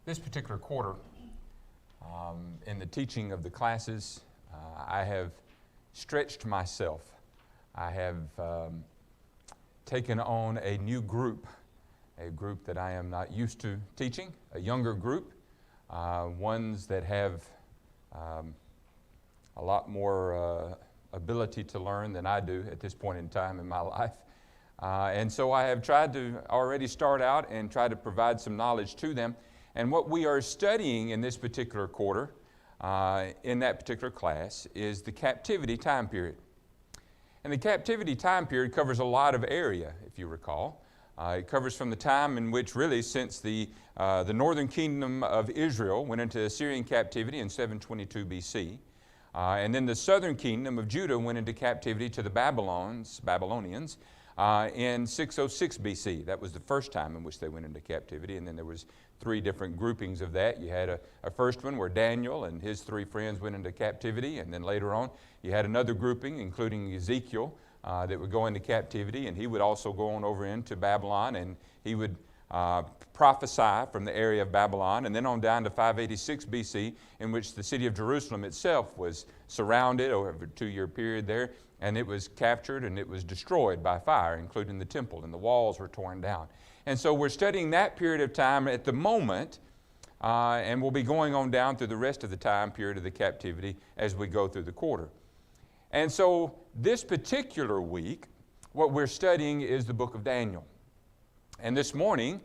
This particular quarter, in the teaching of the classes, I have stretched myself. I have taken on a new group, a group that I am not used to teaching, a younger group, ones that have a lot more ability to learn than I do at this point in time in my life. And so I have tried to already start out and try to provide some knowledge to them. And what we are studying in this particular quarter, in that particular class, is the captivity time period. And the captivity time period covers a lot of area, if you recall. It covers from the time in which really since the northern kingdom of Israel went into Assyrian captivity in 722 BC. And then the southern kingdom of Judah went into captivity to the Babylonians in 606 BC. That was the first time in which they went into captivity. And then there was three different groupings of that. You had a first one where Daniel and his three friends went into captivity. And then later on, you had another grouping, including Ezekiel, that would go into captivity. And he would also go on over into Babylon, and he would prophesy from the area of Babylon, and then on down to 586 BC, in which the city of Jerusalem itself was surrounded over a 2-year period there, and it was captured and it was destroyed by fire, including the temple, and the walls were torn down. And so we're studying that period of time at the moment, and we'll be going on down through the rest of the time period of the captivity as we go through the quarter. And so this particular week, what we're studying is the book of Daniel. And this morning,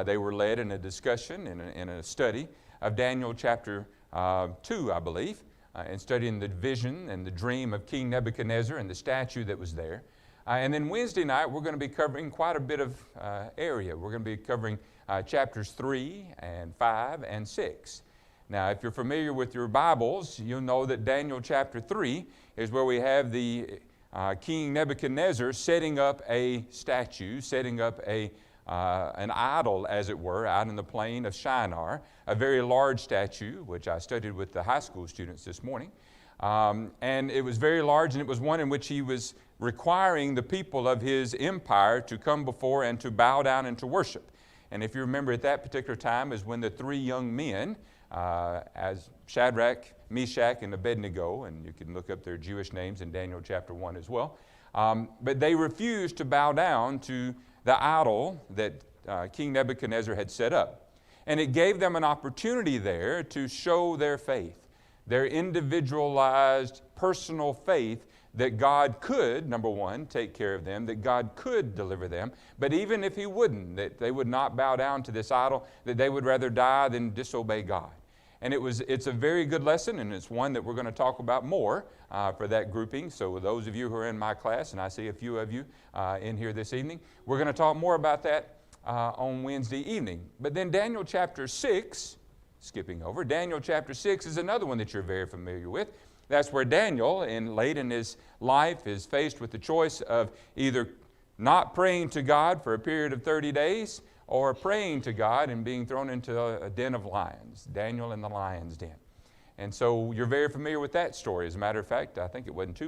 they were led in a discussion, in a study of Daniel chapter 2, I believe, and studying the vision and the dream of King Nebuchadnezzar and the statue that was there. And then Wednesday night, we're going to be covering quite a bit of area. We're going to be covering chapters 3 and 5 and 6. Now, if you're familiar with your Bibles, you'll know that Daniel chapter 3 is where we have the King Nebuchadnezzar setting up a statue, setting up an idol, as it were, out in the plain of Shinar, a very large statue, which I studied with the high school students this morning. And it was very large, and it was one in which he was requiring the people of his empire to come before and to bow down and to worship. And if you remember, at that particular time is when the three young men, as Shadrach, Meshach, and Abednego, and you can look up their Jewish names in Daniel chapter 1 as well, but they refused to bow down to the idol that King Nebuchadnezzar had set up. And it gave them an opportunity there to show their faith, their individualized personal faith that God could, number one, take care of them, that God could deliver them, but even if He wouldn't, that they would not bow down to this idol, that they would rather die than disobey God. And it's a very good lesson, and it's one that we're going to talk about more for that grouping. So those of you who are in my class, and I see a few of you in here this evening, we're going to talk more about that on Wednesday evening. But then Daniel chapter 6, skipping over, Daniel chapter 6 is another one that you're very familiar with. That's where Daniel, late in his life, is faced with the choice of either not praying to God for a period of 30 days or praying to God and being thrown into a den of lions, Daniel in the lion's den. And so you're very familiar with that story. As a matter of fact, I think it wasn't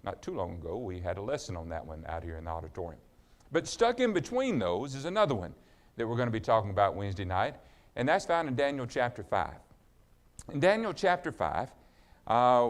not too long ago, we had a lesson on that one out here in the auditorium. But stuck in between those is another one that we're going to be talking about Wednesday night, and that's found in Daniel chapter 5. In Daniel chapter 5,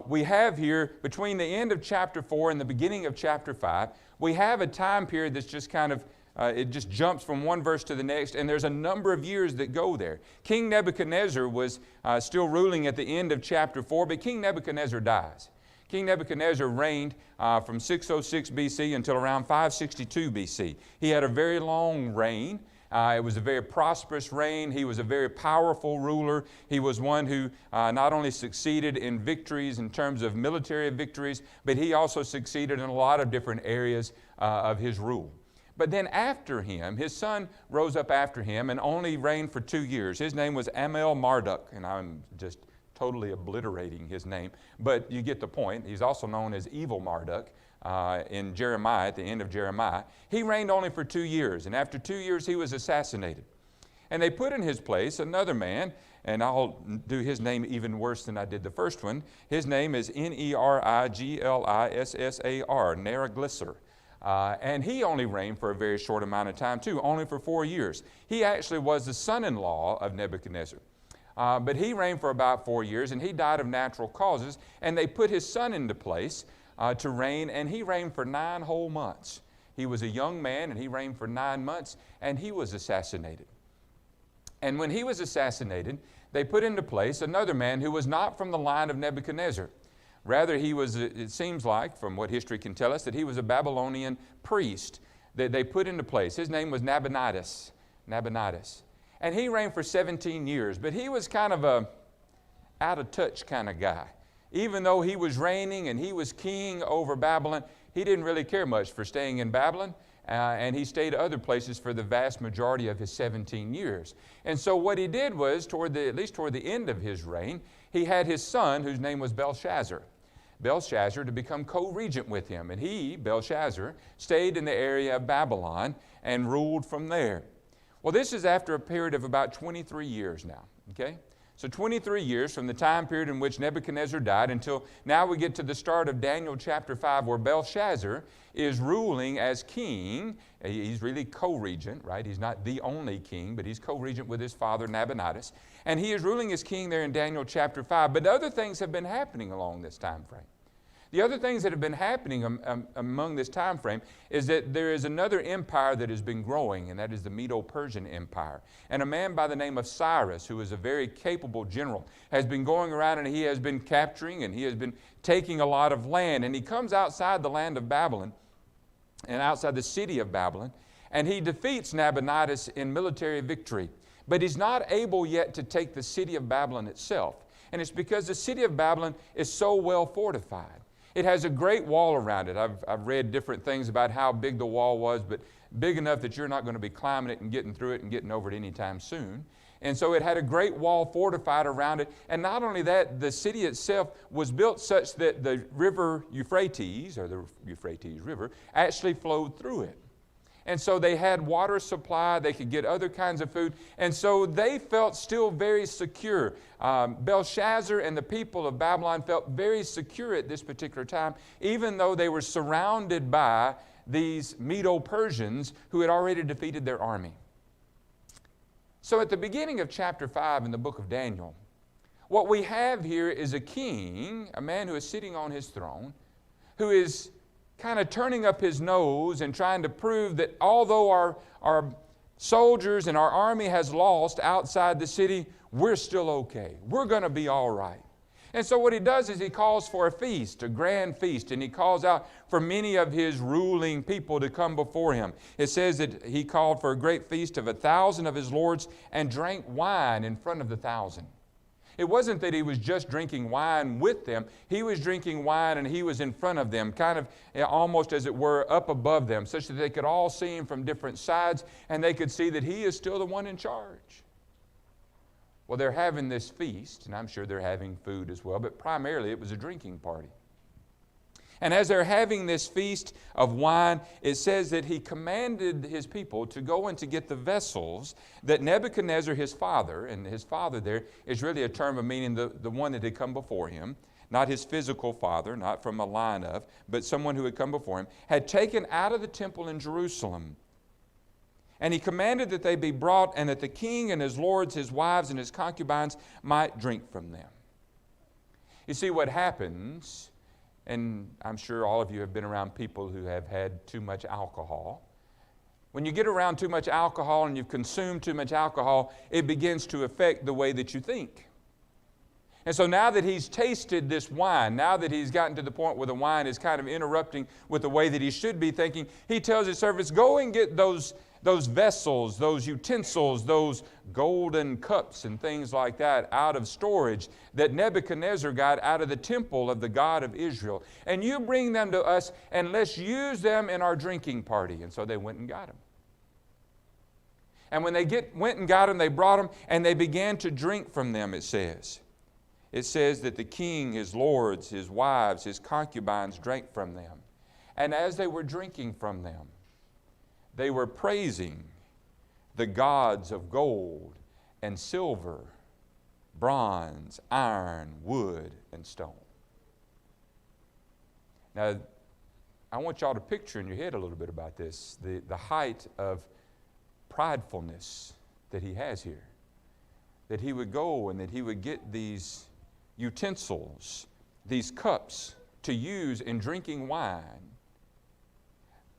we have here, between the end of chapter 4 and the beginning of chapter 5, we have a time period that's just kind of it just jumps from one verse to the next, and there's a number of years that go there. King Nebuchadnezzar was still ruling at the end of chapter 4, but King Nebuchadnezzar dies. King Nebuchadnezzar reigned from 606 BC until around 562 BC. He had a very long reign. It was a very prosperous reign. He was a very powerful ruler. He was one who not only succeeded in victories in terms of military victories, but he also succeeded in a lot of different areas of his rule. But then after him, his son rose up after him and only reigned for 2 years. His name was Marduk, and I'm just totally obliterating his name, but you get the point. He's also known as Evil Marduk in Jeremiah, at the end of Jeremiah. He reigned only for 2 years, and after 2 years he was assassinated. And they put in his place another man, and I'll do his name even worse than I did the first one. His name is Neriglisar. And he only reigned for a very short amount of time too, only for 4 years. He actually was the son-in-law of Nebuchadnezzar. But he reigned for about 4 years, and he died of natural causes, and they put his son into place to reign, and he reigned for 9 whole months. He was a young man, and he reigned for 9 months, and he was assassinated. And when he was assassinated, they put into place another man who was not from the line of Nebuchadnezzar. Rather, he was, it seems like, from what history can tell us, that he was a Babylonian priest that they put into place. His name was Nabonidus. And he reigned for 17 years, but he was kind of a out-of-touch kind of guy. Even though he was reigning and he was king over Babylon, he didn't really care much for staying in Babylon, and he stayed other places for the vast majority of his 17 years. And so what he did was, at least toward the end of his reign, he had his son, whose name was Belshazzar, to become co-regent with him. And he, Belshazzar, stayed in the area of Babylon and ruled from there. Well, this is after a period of about 23 years now, okay? So 23 years from the time period in which Nebuchadnezzar died until now we get to the start of Daniel chapter 5, where Belshazzar is ruling as king. He's really co-regent, right? He's not the only king, but he's co-regent with his father Nabonidus. And he is ruling as king there in Daniel chapter 5. But other things have been happening along this time frame. The other things that have been happening among this time frame is that there is another empire that has been growing, and that is the Medo-Persian Empire. And a man by the name of Cyrus, who is a very capable general, has been going around and he has been capturing and he has been taking a lot of land. And he comes outside the land of Babylon and outside the city of Babylon, and he defeats Nabonidus in military victory. But he's not able yet to take the city of Babylon itself. And it's because the city of Babylon is so well fortified. It has a great wall around it. I've read different things about how big the wall was, but big enough that you're not going to be climbing it and getting through it and getting over it anytime soon. And so it had a great wall fortified around it. And not only that, the city itself was built such that the river Euphrates, or the Euphrates River, actually flowed through it. And so they had water supply, they could get other kinds of food, and so they felt still very secure. Belshazzar and the people of Babylon felt very secure at this particular time, even though they were surrounded by these Medo-Persians who had already defeated their army. So at the beginning of chapter 5 in the book of Daniel, what we have here is a king, a man who is sitting on his throne, who is kind of turning up his nose and trying to prove that although our soldiers and our army has lost outside the city, we're still okay. We're going to be all right. And so what he does is he calls for a feast, a grand feast, and he calls out for many of his ruling people to come before him. It says that he called for a great feast of 1,000 of his lords and drank wine in front of the 1,000. It wasn't that he was just drinking wine with them. He was drinking wine and he was in front of them, kind of almost as it were up above them, such that they could all see him from different sides and they could see that he is still the one in charge. Well, they're having this feast, and I'm sure they're having food as well, but primarily it was a drinking party. And as they're having this feast of wine, it says that he commanded his people to go and to get the vessels that Nebuchadnezzar, his father, and his father there is really a term of meaning the one that had come before him, not his physical father, not from a line of, but someone who had come before him, had taken out of the temple in Jerusalem. And he commanded that they be brought, and that the king and his lords, his wives, and his concubines might drink from them. You see what happens, and I'm sure all of you have been around people who have had too much alcohol. When you get around too much alcohol and you've consumed too much alcohol, it begins to affect the way that you think. And so now that he's tasted this wine, now that he's gotten to the point where the wine is kind of interrupting with the way that he should be thinking, he tells his servants, go and get those vessels, those utensils, those golden cups and things like that out of storage that Nebuchadnezzar got out of the temple of the God of Israel. And you bring them to us and let's use them in our drinking party. And so they went and got them. And when they went and got them, they brought them and they began to drink from them, it says. It says that the king, his lords, his wives, his concubines drank from them. And as they were drinking from them, they were praising the gods of gold and silver, bronze, iron, wood, and stone. Now, I want y'all to picture in your head a little bit about this, the height of pridefulness that he has here. That he would go and that he would get these utensils, these cups to use in drinking wine.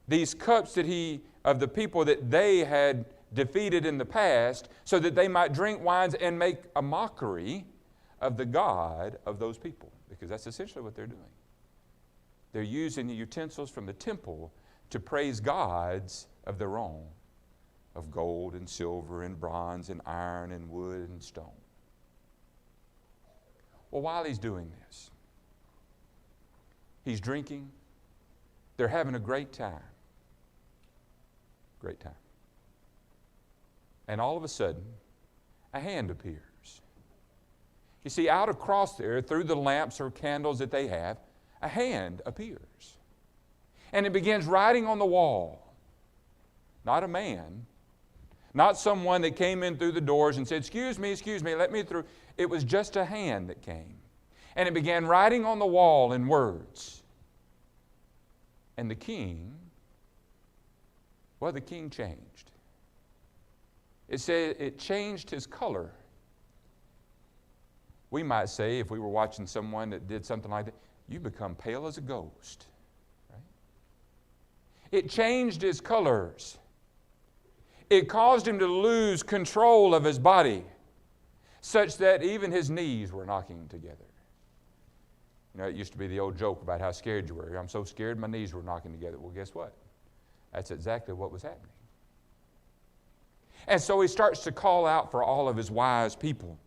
These cups of the people that they had defeated in the past, so that they might drink wines and make a mockery of the God of those people. Because that's essentially what they're doing. They're using the utensils from the temple to praise gods of their own, of gold and silver and bronze and iron and wood and stone. Well, while he's doing this, he's drinking, they're having a great time. Great time. And all of a sudden, a hand appears. You see, out across there, through the lamps or candles that they have, a hand appears. And it begins writing on the wall. Not a man, not someone that came in through the doors and said, excuse me, let me through. It was just a hand that came. And it began writing on the wall in words. And the king changed. It said it changed his color. We might say, if we were watching someone that did something like that, you become pale as a ghost. Right? It changed his colors. It caused him to lose control of his body, such that even his knees were knocking together. You know, it used to be the old joke about how scared you were. I'm so scared my knees were knocking together. Well, guess what? That's exactly what was happening. And so he starts to call out for all of his wise people.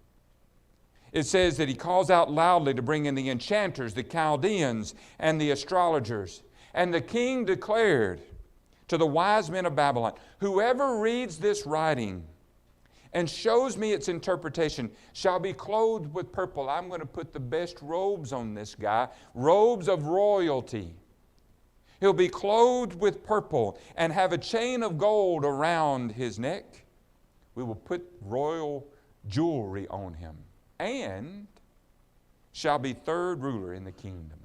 It says that he calls out loudly to bring in the enchanters, the Chaldeans, and the astrologers. And the king declared to the wise men of Babylon, whoever reads this writing and shows me its interpretation shall be clothed with purple. I'm going to put the best robes on this guy, robes of royalty. He'll be clothed with purple and have a chain of gold around his neck. We will put royal jewelry on him, and shall be third ruler in the kingdom.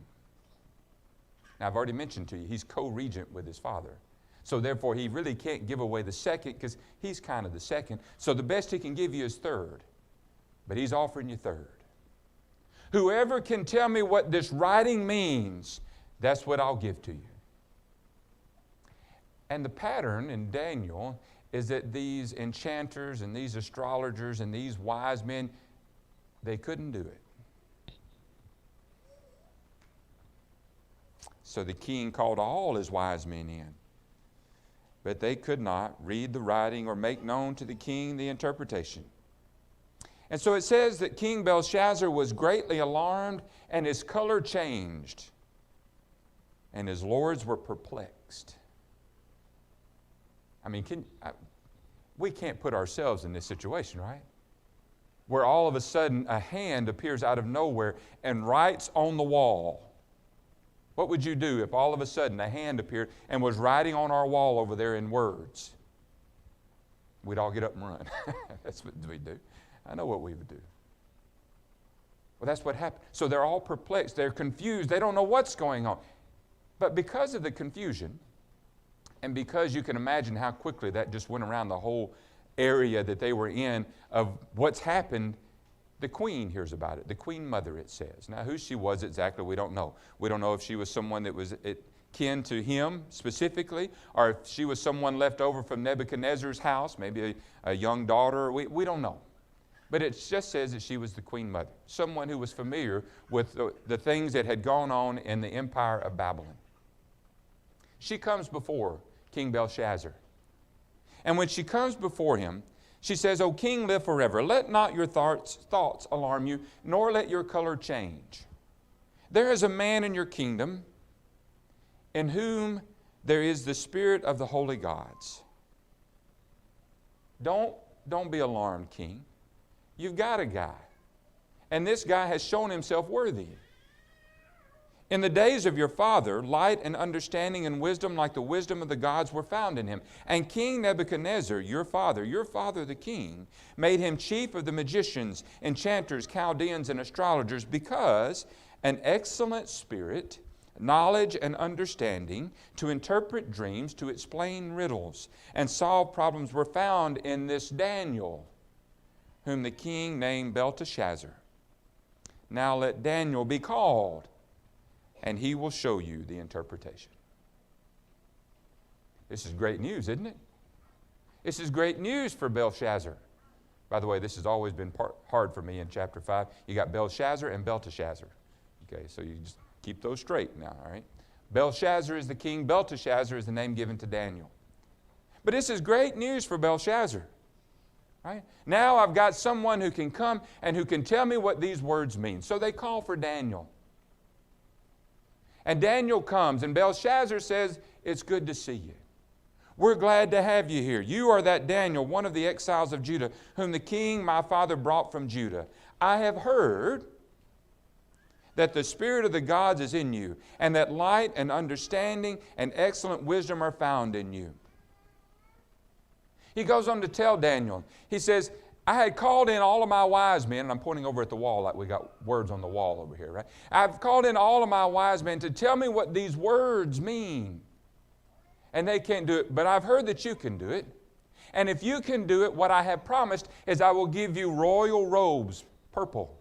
Now, I've already mentioned to you, he's co-regent with his father. So therefore, he really can't give away the second, because he's kind of the second. So the best he can give you is third. But he's offering you third. Whoever can tell me what this writing means, that's what I'll give to you. And the pattern in Daniel is that these enchanters and these astrologers and these wise men, they couldn't do it. So the king called all his wise men in. But they could not read the writing or make known to the king the interpretation. And so it says that King Belshazzar was greatly alarmed, and his color changed, and his lords were perplexed. I mean, we can't put ourselves in this situation, right? Where all of a sudden a hand appears out of nowhere and writes on the wall. What would you do if all of a sudden a hand appeared and was writing on our wall over there in words? We'd all get up and run. That's what we'd do. I know what we would do. Well, that's what happened. So they're all perplexed. They're confused. They don't know what's going on. But because of the confusion, and because you can imagine how quickly that just went around the whole area that they were in of what's happened, the queen hears about it. The queen mother, it says. Now, who she was exactly, we don't know. We don't know if she was someone that was kin to him specifically, or if she was someone left over from Nebuchadnezzar's house, maybe a young daughter. We don't know. But it just says that she was the queen mother, someone who was familiar with the things that had gone on in the empire of Babylon. She comes before King Belshazzar. And when she comes before him, she says, O king, live forever. Let not your thoughts alarm you, nor let your color change. There is a man in your kingdom in whom there is the spirit of the holy gods. Don't be alarmed, king. You've got a guy. And this guy has shown himself worthy. In the days of your father, light and understanding and wisdom like the wisdom of the gods were found in him. And King Nebuchadnezzar, your father the king, made him chief of the magicians, enchanters, Chaldeans, and astrologers, because an excellent spirit, knowledge and understanding, to interpret dreams, to explain riddles, and solve problems were found in this Daniel, whom the king named Belteshazzar. Now let Daniel be called, and he will show you the interpretation. This is great news, isn't it? This is great news for Belshazzar. By the way, this has always been hard for me in chapter 5. You got Belshazzar and Belteshazzar. Okay, so you just keep those straight now, all right? Belshazzar is the king. Belteshazzar is the name given to Daniel. But this is great news for Belshazzar. Right? Now I've got someone who can come and who can tell me what these words mean. So they call for Daniel. And Daniel comes, and Belshazzar says, "It's good to see you. We're glad to have you here. You are that Daniel, one of the exiles of Judah, whom the king my father brought from Judah. I have heard that the spirit of the gods is in you, and that light and understanding and excellent wisdom are found in you." He goes on to tell Daniel, he says, "I had called in all of my wise men," and I'm pointing over at the wall like we got words on the wall over here, right? "I've called in all of my wise men to tell me what these words mean. And they can't do it, but I've heard that you can do it. And if you can do it, what I have promised is I will give you royal robes, purple.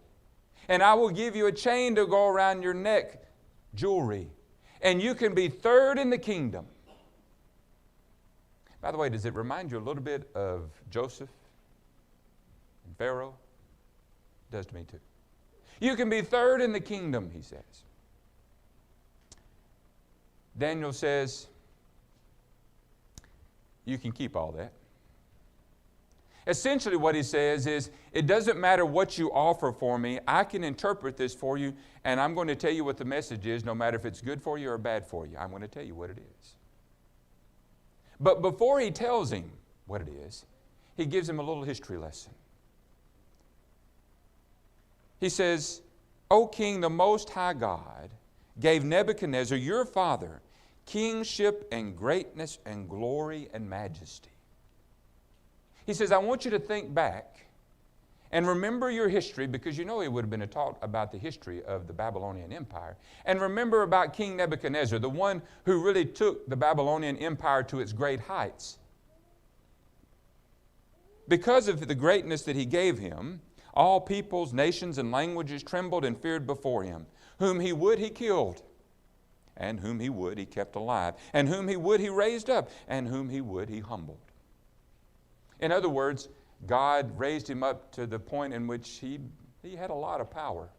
And I will give you a chain to go around your neck, jewelry. And you can be third in the kingdom." By the way, does it remind you a little bit of Joseph and Pharaoh? It does to me too. You can be third in the kingdom, he says. Daniel says, "You can keep all that." Essentially what he says is, it doesn't matter what you offer for me, I can interpret this for you, and I'm going to tell you what the message is, no matter if it's good for you or bad for you. I'm going to tell you what it is. But before he tells him what it is, he gives him a little history lesson. He says, "O king, the Most High God gave Nebuchadnezzar, your father, kingship and greatness and glory and majesty." He says, I want you to think back and remember your history, because you know he would have been taught about the history of the Babylonian Empire. And remember about King Nebuchadnezzar, the one who really took the Babylonian Empire to its great heights. Because of the greatness that he gave him, all peoples, nations, and languages trembled and feared before him. Whom he would, he killed. And whom he would, he kept alive. And whom he would, he raised up. And whom he would, he humbled. In other words, God raised him up to the point in which he had a lot of power.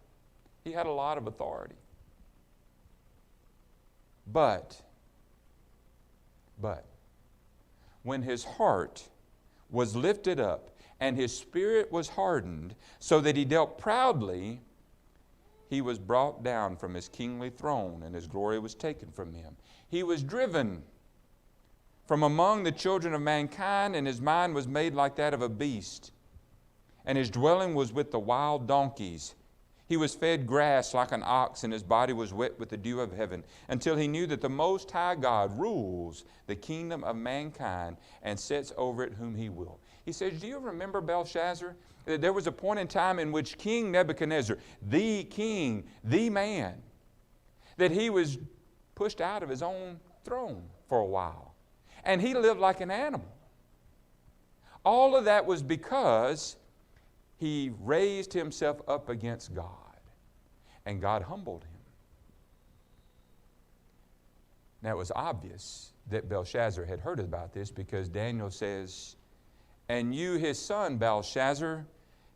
He had a lot of authority. But, when his heart was lifted up and his spirit was hardened so that he dealt proudly, he was brought down from his kingly throne and his glory was taken from him. He was driven from among the children of mankind, and his mind was made like that of a beast. And his dwelling was with the wild donkeys. He was fed grass like an ox, and his body was wet with the dew of heaven, until he knew that the Most High God rules the kingdom of mankind and sets over it whom he will. He says, do you remember Belshazzar? There was a point in time in which King Nebuchadnezzar, the king, the man, that he was pushed out of his own throne for a while. And he lived like an animal. All of that was because he raised himself up against God. And God humbled him. Now it was obvious that Belshazzar had heard about this, because Daniel says, "And you, his son, Belshazzar,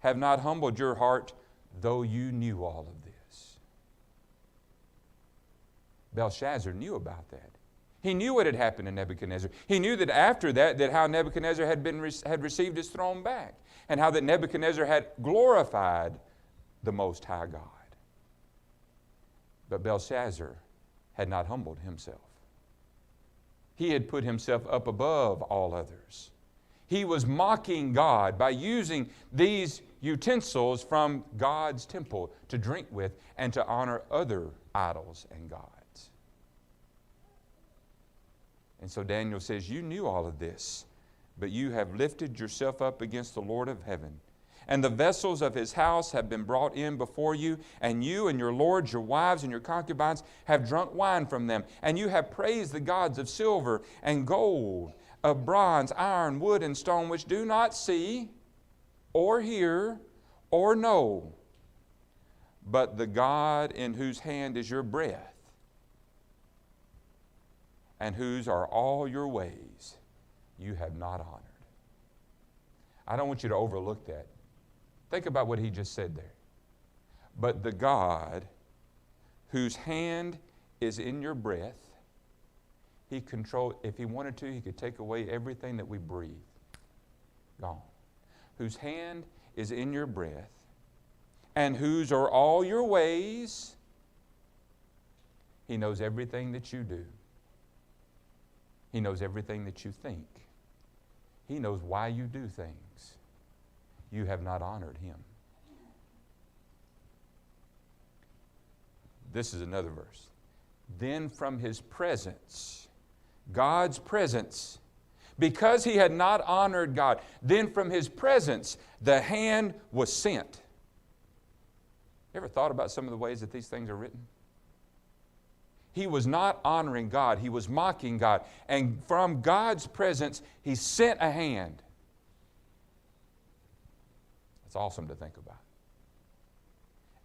have not humbled your heart, though you knew all of this." Belshazzar knew about that. He knew what had happened to Nebuchadnezzar. He knew that after that how Nebuchadnezzar had received his throne back, and how that Nebuchadnezzar had glorified the Most High God. But Belshazzar had not humbled himself. He had put himself up above all others. He was mocking God by using these utensils from God's temple to drink with and to honor other idols and gods. And so Daniel says, you knew all of this, but you have lifted yourself up against the Lord of heaven. and the vessels of his house have been brought in before you, and you and your lords, your wives, and your concubines have drunk wine from them, and you have praised the gods of silver and gold, of bronze, iron, wood, and stone, which do not see, or hear, or know, but the God in whose hand is your breath, and whose are all your ways, you have not honored. I don't want you to overlook that. Think about what he just said there. But the God whose hand is in your breath, he controls, if he wanted to, he could take away everything that we breathe. Gone. Whose hand is in your breath, and whose are all your ways. He knows everything that you do. He knows everything that you think. He knows why you do things. You have not honored him. This is another verse. Then from his presence, God's presence, because he had not honored God, then from his presence the hand was sent. You ever thought about some of the ways that these things are written? He was not honoring God. He was mocking God. And from God's presence, he sent a hand. It's awesome to think about.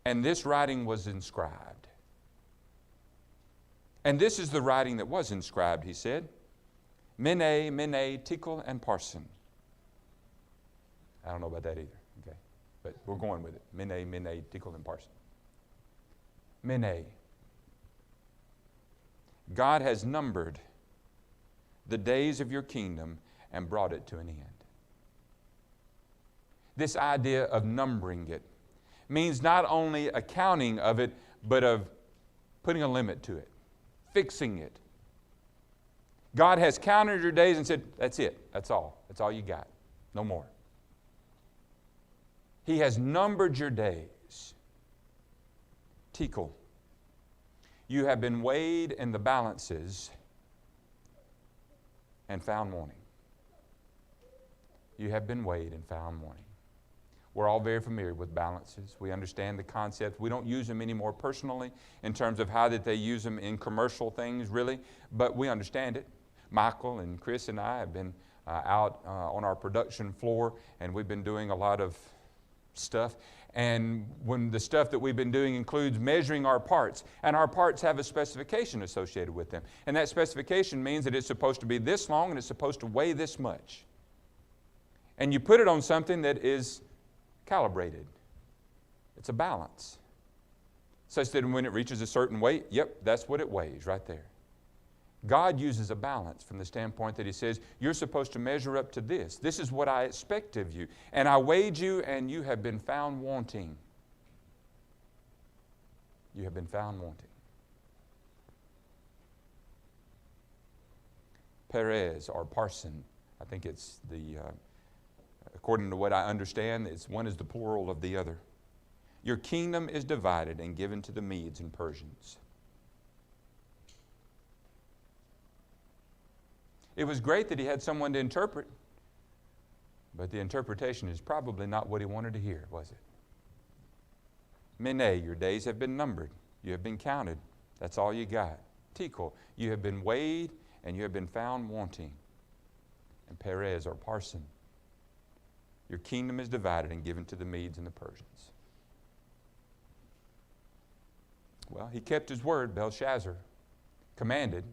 And this writing was inscribed. And this is the writing that was inscribed, he said. Mene, Mene, Tekel, and Parsin. I don't know about that either, okay? But we're going with it. Mene, Mene, Tekel, and Parsin. Mene. God has numbered the days of your kingdom and brought it to an end. This idea of numbering it means not only a counting of it, but of putting a limit to it, fixing it. God has counted your days and said, that's it, that's all you got, no more. He has numbered your days. Tekel. You have been weighed in the balances and found wanting. You have been weighed and found wanting. We're all very familiar with balances. We understand the concept. We don't use them anymore personally in terms of how that they use them in commercial things, really, but we understand it. Michael and Chris and I have been out on our production floor, and we've been doing a lot of stuff. And when the stuff that we've been doing includes measuring our parts, and our parts have a specification associated with them. And that specification means that it's supposed to be this long and it's supposed to weigh this much. And you put it on something that is calibrated. It's a balance. Such that when it reaches a certain weight, yep, that's what it weighs right there. God uses a balance from the standpoint that he says, you're supposed to measure up to this. This is what I expect of you. And I weighed you, and you have been found wanting. You have been found wanting. Perez or Parson, I think it's the, according to what I understand, one is the plural of the other. Your kingdom is divided and given to the Medes and Persians. It was great that he had someone to interpret, but the interpretation is probably not what he wanted to hear, was it? Mene, your days have been numbered. You have been counted. That's all you got. Tekel, you have been weighed and you have been found wanting. And Perez or Parson, your kingdom is divided and given to the Medes and the Persians. Well, he kept his word. Belshazzar commanded.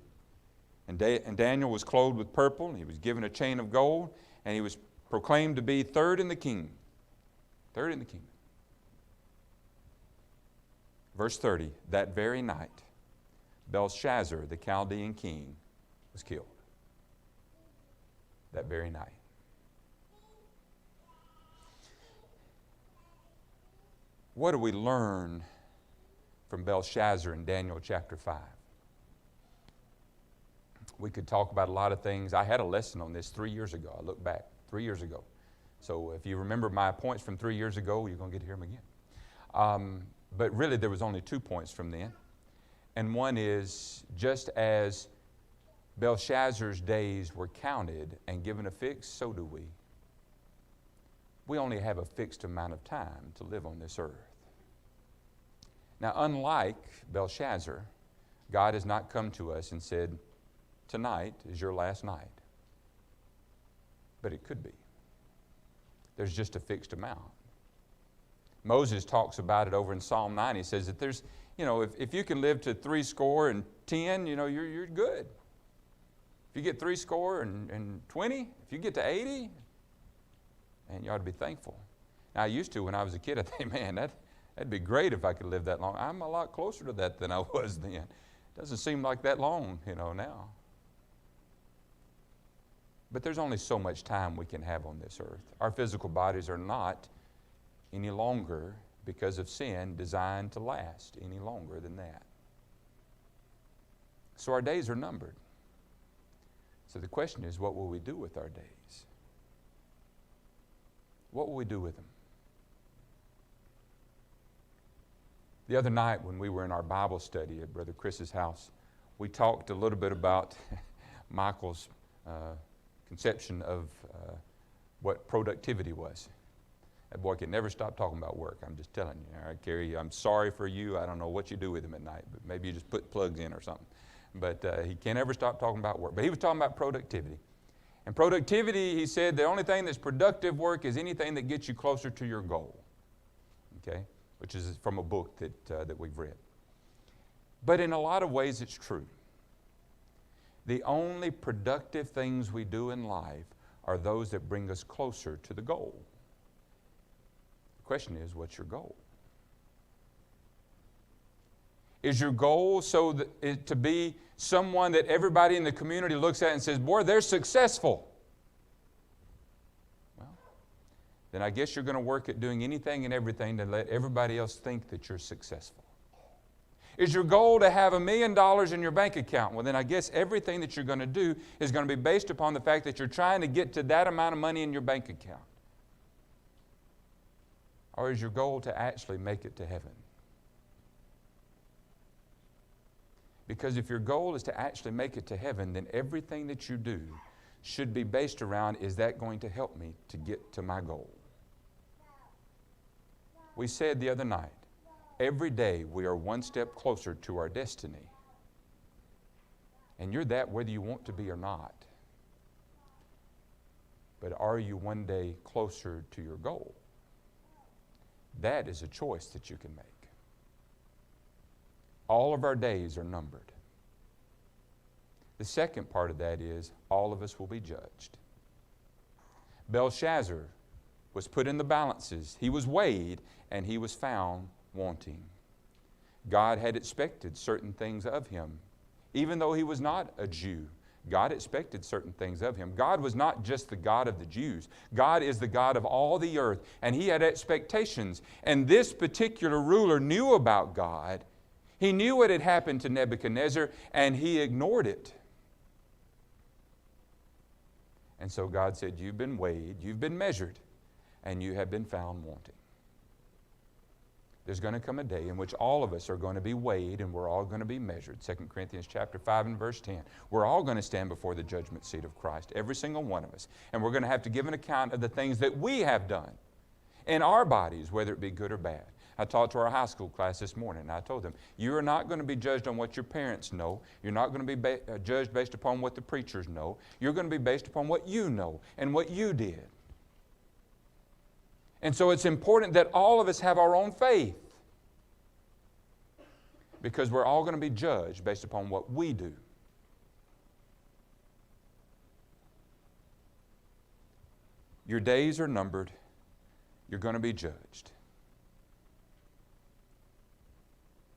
And Daniel was clothed with purple, and he was given a chain of gold, and he was proclaimed to be third in the kingdom. Third in the kingdom. Verse 30, that very night, Belshazzar, the Chaldean king, was killed. That very night. What do we learn from Belshazzar in Daniel chapter 5? We could talk about a lot of things. I had a lesson on this 3 years ago. I look back 3 years ago. So if you remember my points from 3 years ago, you're going to get to hear them again. But really there was only 2 points from then. And one is, just as Belshazzar's days were counted and given a fix, so do we. we only have a fixed amount of time to live on this earth. Now, unlike Belshazzar, God has not come to us and said, tonight is your last night. But it could be. There's just a fixed amount. Moses talks about it over in Psalm 9. He says that there's, if you can live to 70, you're good. If you get 70, if you get to 80, man, you ought to be thankful. Now, I used to when I was a kid, I think, man, that'd be great if I could live that long. I'm a lot closer to that than I was then. Doesn't seem like that long, now. But there's only so much time we can have on this earth. Our physical bodies are not any longer, because of sin, designed to last any longer than that. So our days are numbered. So the question is, what will we do with our days? What will we do with them? The other night when we were in our Bible study at Brother Chris's house, we talked a little bit about Michael's conception of what productivity was. That boy can never stop talking about work. I'm just telling you. All right, Carrie, I'm sorry for you. I don't know what you do with him at night, but maybe you just put plugs in or something. But he can't ever stop talking about work. But he was talking about productivity. And productivity, he said, the only thing that's productive work is anything that gets you closer to your goal. Okay? Which is from a book that we've read. But in a lot of ways, it's true. The only productive things we do in life are those that bring us closer to the goal. The question is, what's your goal? Is your goal to be someone that everybody in the community looks at and says, boy, they're successful? Well, then I guess you're going to work at doing anything and everything to let everybody else think that you're successful. Is your goal to have $1 million in your bank account? Well, then I guess everything that you're going to do is going to be based upon the fact that you're trying to get to that amount of money in your bank account. Or is your goal to actually make it to heaven? Because if your goal is to actually make it to heaven, then everything that you do should be based around, is that going to help me to get to my goal? We said the other night, every day we are one step closer to our destiny. And you're that whether you want to be or not. But are you one day closer to your goal? That is a choice that you can make. All of our days are numbered. The second part of that is, all of us will be judged. Belshazzar was put in the balances. He was weighed, and he was found wanting. God had expected certain things of him. Even though he was not a Jew, God expected certain things of him. God was not just the God of the Jews. God is the God of all the earth, and he had expectations. And this particular ruler knew about God. He knew what had happened to Nebuchadnezzar, and he ignored it. And so God said, you've been weighed, you've been measured, and you have been found wanting. There's going to come a day in which all of us are going to be weighed, and we're all going to be measured. 2 Corinthians chapter 5 and verse 10. We're all going to stand before the judgment seat of Christ, every single one of us. And we're going to have to give an account of the things that we have done in our bodies, whether it be good or bad. I talked to our high school class this morning, and I told them, you are not going to be judged on what your parents know. You're not going to be judged based upon what the preachers know. You're going to be based upon what you know and what you did. And so it's important that all of us have our own faith, because we're all going to be judged based upon what we do. Your days are numbered. You're going to be judged.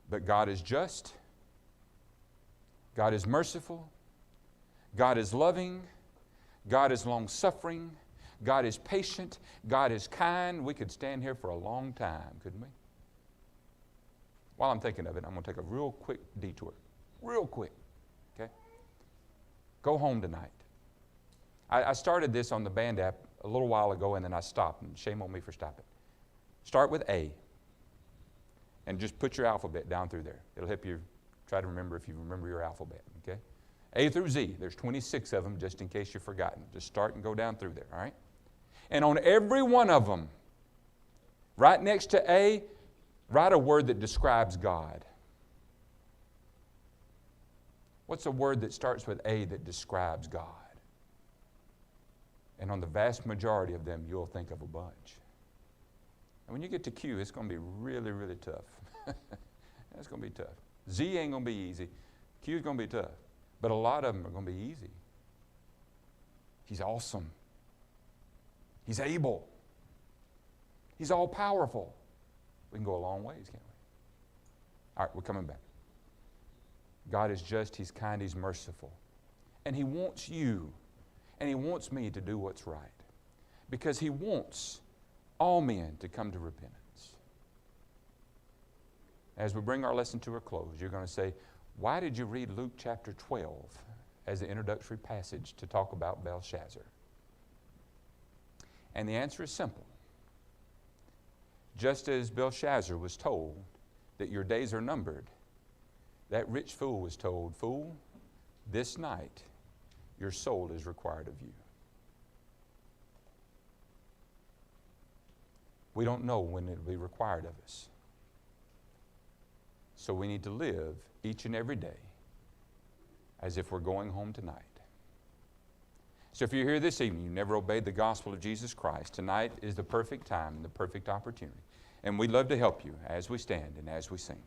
But God is just. God is merciful. God is loving. God is long-suffering. God is patient. God is kind. We could stand here for a long time, couldn't we? While I'm thinking of it, I'm going to take a real quick detour. Real quick. Okay? Go home tonight. I started this on the band app a little while ago, and then I stopped, and shame on me for stopping. Start with A, and just put your alphabet down through there. It'll help you try to remember if you remember your alphabet, okay? A through Z. There's 26 of them, just in case you've forgotten. Just start and go down through there, all right? And on every one of them, right next to A, write a word that describes God. What's a word that starts with A that describes God? And on the vast majority of them, you'll think of a bunch. And when you get to Q, it's going to be really, really tough. It's going to be tough. Z ain't going to be easy. Q is going to be tough. But a lot of them are going to be easy. He's awesome. He's able. He's all-powerful. We can go a long ways, can't we? All right, we're coming back. God is just, He's kind, He's merciful. And He wants you, and He wants me to do what's right. Because He wants all men to come to repentance. As we bring our lesson to a close, you're going to say, why did you read Luke chapter 12 as the introductory passage to talk about Belshazzar? And the answer is simple. Just as Belshazzar was told that your days are numbered, that rich fool was told, fool, this night your soul is required of you. We don't know when it will be required of us. So we need to live each and every day as if we're going home tonight. So if you're here this evening, you never obeyed the gospel of Jesus Christ, tonight is the perfect time and the perfect opportunity. And we'd love to help you as we stand and as we sing.